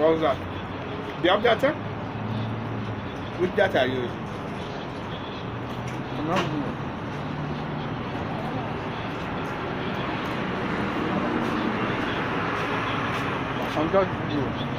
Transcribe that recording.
What's that? Do you have data? Which data are you using? I'm not doing it. I'm just doing it.